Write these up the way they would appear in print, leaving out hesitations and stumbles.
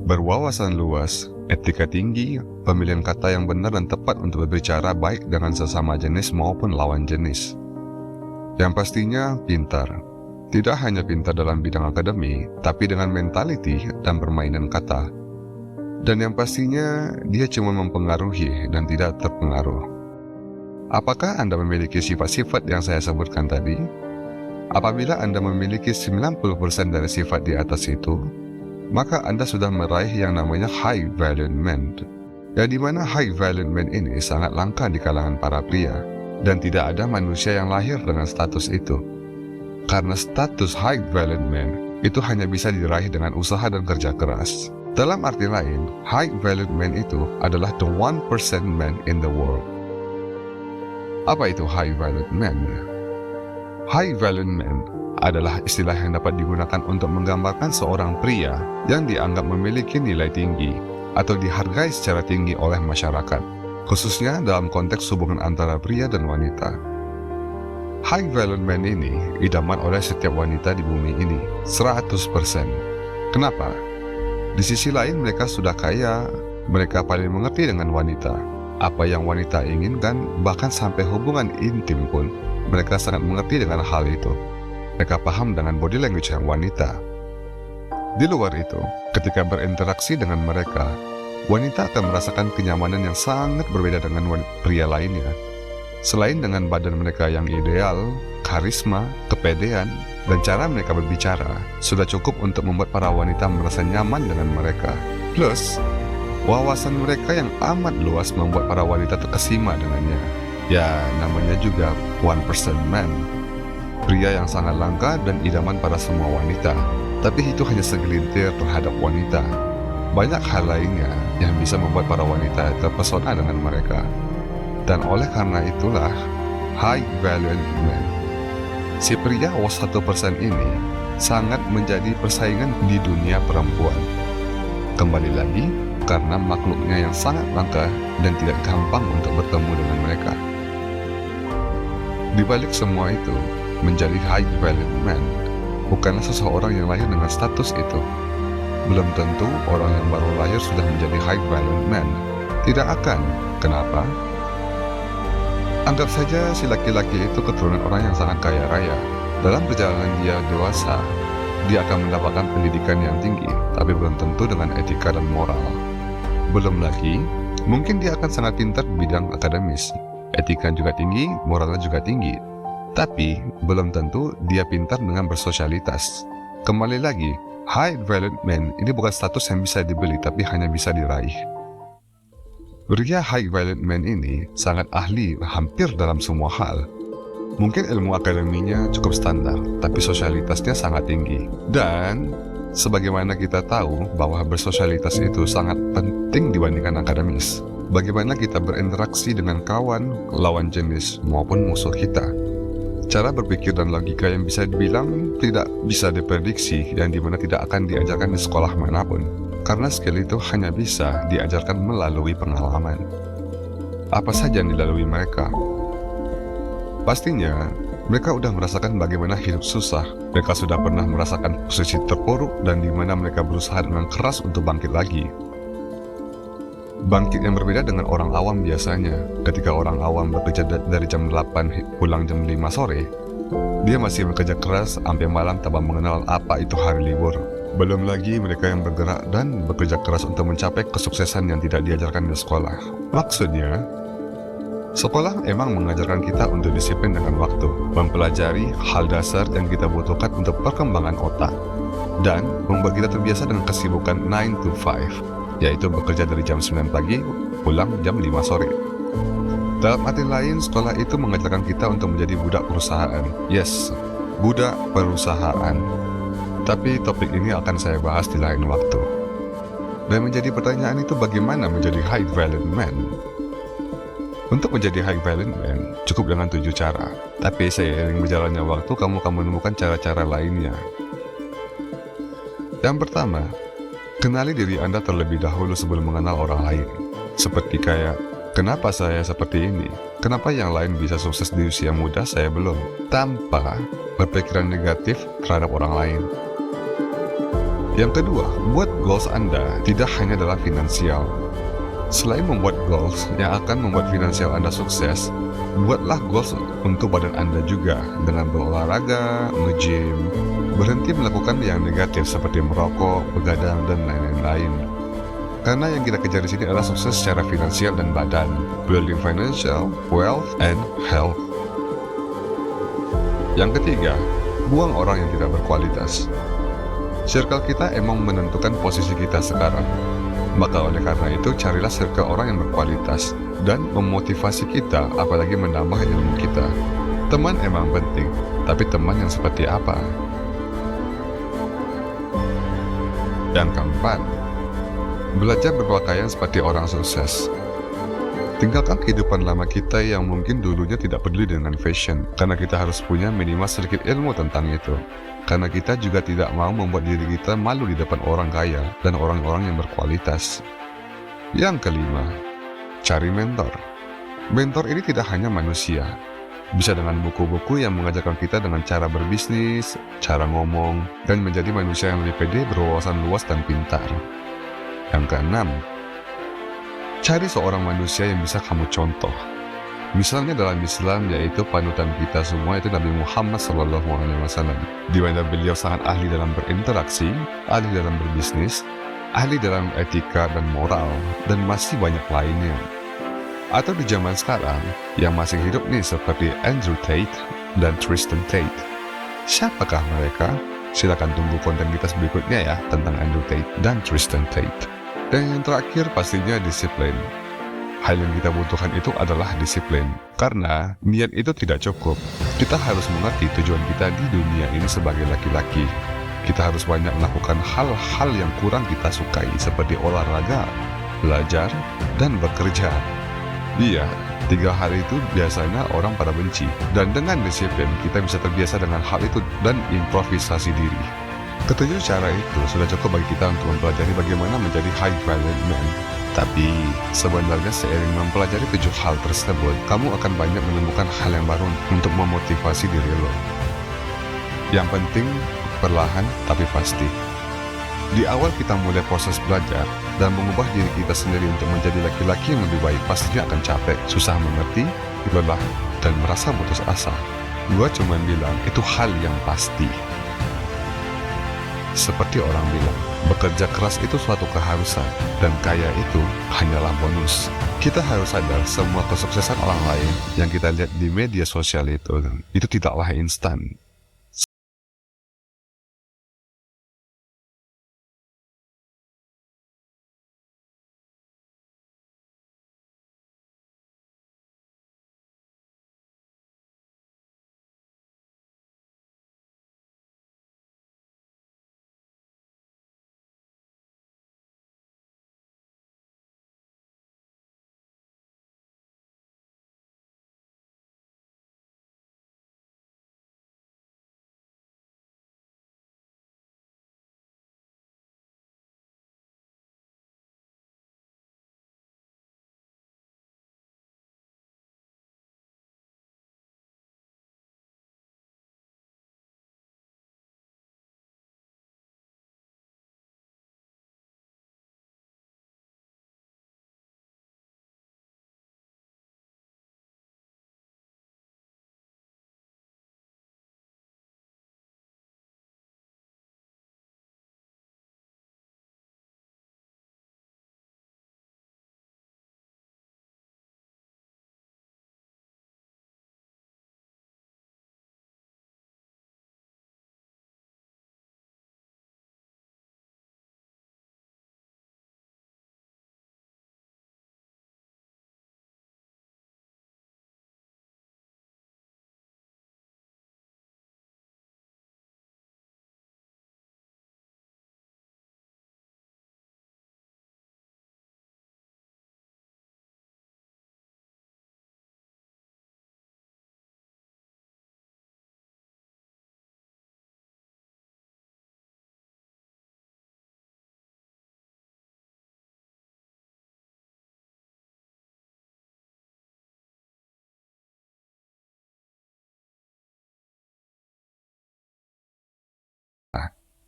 berwawasan luas, etika tinggi, pemilihan kata yang benar dan tepat untuk berbicara baik dengan sesama jenis maupun lawan jenis. Yang pastinya pintar. Tidak hanya pintar dalam bidang akademi, tapi dengan mentality dan permainan kata. Dan yang pastinya dia cuma mempengaruhi dan tidak terpengaruh. Apakah Anda memiliki sifat-sifat yang saya sebutkan tadi? Apabila Anda memiliki 90% dari sifat di atas itu, maka Anda sudah meraih yang namanya high value man. Ya, di mana high value man ini sangat langka di kalangan para pria, dan tidak ada manusia yang lahir dengan status itu. Karena status high value man itu hanya bisa diraih dengan usaha dan kerja keras. Dalam arti lain, high value man itu adalah the 1% man in the world. Apa itu high value man? High value man adalah istilah yang dapat digunakan untuk menggambarkan seorang pria yang dianggap memiliki nilai tinggi atau dihargai secara tinggi oleh masyarakat, khususnya dalam konteks hubungan antara pria dan wanita. High value man ini idaman oleh setiap wanita di bumi ini, 100%. Kenapa? Di sisi lain mereka sudah kaya, mereka paling mengerti dengan wanita. Apa yang wanita inginkan, bahkan sampai hubungan intim pun, mereka sangat mengerti dengan hal itu. Mereka paham dengan body language yang wanita. Di luar itu, ketika berinteraksi dengan mereka, wanita akan merasakan kenyamanan yang sangat berbeda dengan pria lainnya. Selain dengan badan mereka yang ideal, karisma, kepedean, dan cara mereka berbicara, sudah cukup untuk membuat para wanita merasa nyaman dengan mereka. Plus, wawasan mereka yang amat luas membuat para wanita terkesima dengannya. Ya, namanya juga 1% man. Pria yang sangat langka dan idaman pada semua wanita. Tapi itu hanya segelintir terhadap wanita. Banyak hal lainnya yang bisa membuat para wanita terpesona dengan mereka. Dan oleh karena itulah, high value man. Si pria 1% ini sangat menjadi persaingan di dunia perempuan. Kembali lagi, karena makhluknya yang sangat langka dan tidak gampang untuk bertemu dengan mereka. Di balik semua itu, menjadi high value man bukanlah seseorang yang lahir dengan status itu. Belum tentu orang yang baru lahir sudah menjadi high value man. Tidak akan. Kenapa? Anggap saja si laki-laki itu keturunan orang yang sangat kaya raya. Dalam perjalanan dia dewasa, dia akan mendapatkan pendidikan yang tinggi, tapi belum tentu dengan etika dan moral. Belum lagi, mungkin dia akan sangat pintar di bidang akademis. Etika juga tinggi, moralnya juga tinggi. Tapi, belum tentu dia pintar dengan bersosialitas. Kembali lagi, high value man ini bukan status yang bisa dibeli, tapi hanya bisa diraih. Pria high value man ini sangat ahli hampir dalam semua hal. Mungkin ilmu akademinya cukup standar, tapi sosialitasnya sangat tinggi. Dan, sebagaimana kita tahu bahwa bersosialitas itu sangat penting dibandingkan akademis. Bagaimana kita berinteraksi dengan kawan, lawan jenis, maupun musuh kita. Cara berpikir dan logika yang bisa dibilang tidak bisa diprediksi, yang dimana tidak akan diajarkan di sekolah manapun. Karena skill itu hanya bisa diajarkan melalui pengalaman. Apa saja yang dilalui mereka? Pastinya, mereka sudah merasakan bagaimana hidup susah. Mereka sudah pernah merasakan posisi terpuruk dan di mana mereka berusaha dengan keras untuk bangkit lagi. Bangkit yang berbeda dengan orang awam biasanya. Ketika orang awam bekerja dari jam 8 pulang jam 5 sore, dia masih bekerja keras sampai malam tanpa mengenal apa itu hari libur. Belum lagi mereka yang bergerak dan bekerja keras untuk mencapai kesuksesan yang tidak diajarkan di sekolah. Maksudnya, sekolah emang mengajarkan kita untuk disiplin dengan waktu, mempelajari hal dasar yang kita butuhkan untuk perkembangan otak, dan membuat kita terbiasa dengan kesibukan 9 to 5. Yaitu bekerja dari jam 9 pagi, pulang jam 5 sore. Dalam arti lain, sekolah itu mengajarkan kita untuk menjadi budak perusahaan. Yes, budak perusahaan. Tapi topik ini akan saya bahas di lain waktu. Dan menjadi pertanyaan itu bagaimana menjadi high value man? Untuk menjadi high value man, cukup dengan 7 cara. Tapi seiring berjalannya waktu, kamu akan menemukan cara-cara lainnya. Yang pertama, kenali diri Anda terlebih dahulu sebelum mengenal orang lain. Seperti kayak, kenapa saya seperti ini? Kenapa yang lain bisa sukses di usia muda, saya belum? Tanpa berpikiran negatif terhadap orang lain. Yang kedua, buat goals Anda tidak hanya dalam finansial. Selain membuat goals yang akan membuat finansial Anda sukses, buatlah goals untuk badan Anda juga dengan berolahraga, nge-gym, berhenti melakukan yang negatif seperti merokok, begadang, dan lain-lain. Karena yang kita kejar di sini adalah sukses secara finansial dan badan, building financial, wealth, and health. Yang ketiga, buang orang yang tidak berkualitas. Circle kita emang menentukan posisi kita sekarang. Maka oleh karena itu, carilah circle orang yang berkualitas dan memotivasi kita, apalagi menambah ilmu kita. Teman emang penting, tapi teman yang seperti apa? Yang keempat, belajar berpakaian seperti orang sukses. Tinggalkan kehidupan lama kita yang mungkin dulunya tidak peduli dengan fashion, karena kita harus punya minimal sedikit ilmu tentang itu. Karena kita juga tidak mau membuat diri kita malu di depan orang kaya dan orang-orang yang berkualitas. Yang kelima, cari mentor. Mentor ini tidak hanya manusia, bisa dengan buku-buku yang mengajarkan kita dengan cara berbisnis, cara ngomong, dan menjadi manusia yang lebih pede, berwawasan luas, dan pintar. Yang keenam, cari seorang manusia yang bisa kamu contoh. Misalnya dalam Islam, yaitu panutan kita semua itu Nabi Muhammad SAW, di mana beliau sangat ahli dalam berinteraksi, ahli dalam berbisnis, ahli dalam etika dan moral, dan masih banyak lainnya. Atau di zaman sekarang, yang masih hidup nih seperti Andrew Tate dan Tristan Tate. Siapakah mereka? Silakan tunggu konten kita berikutnya ya tentang Andrew Tate dan Tristan Tate. Dan yang terakhir pastinya disiplin. Hal yang kita butuhkan itu adalah disiplin. Karena niat itu tidak cukup. Kita harus mengerti tujuan kita di dunia ini sebagai laki-laki. Kita harus banyak melakukan hal-hal yang kurang kita sukai seperti olahraga, belajar, dan bekerja. Iya, 3 hal itu biasanya orang pada benci. Dan dengan disiplin, kita bisa terbiasa dengan hal itu dan improvisasi diri. Ketujuh cara itu sudah cukup bagi kita untuk mempelajari bagaimana menjadi high value man. Tapi, sebenarnya seiring mempelajari 7 hal tersebut, kamu akan banyak menemukan hal yang baru untuk memotivasi diri lo. Yang penting, perlahan tapi pasti. Di awal kita mulai proses belajar dan mengubah diri kita sendiri untuk menjadi laki-laki yang lebih baik, pastinya akan capek, susah mengerti, lelah, dan merasa putus asa. Gua cuma bilang, itu hal yang pasti. Seperti orang bilang, bekerja keras itu suatu keharusan, dan kaya itu hanyalah bonus. Kita harus sadar semua kesuksesan orang lain yang kita lihat di media sosial itu tidaklah instan.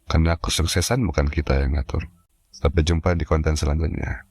Karena kesuksesan bukan kita yang ngatur. Sampai jumpa di konten selanjutnya.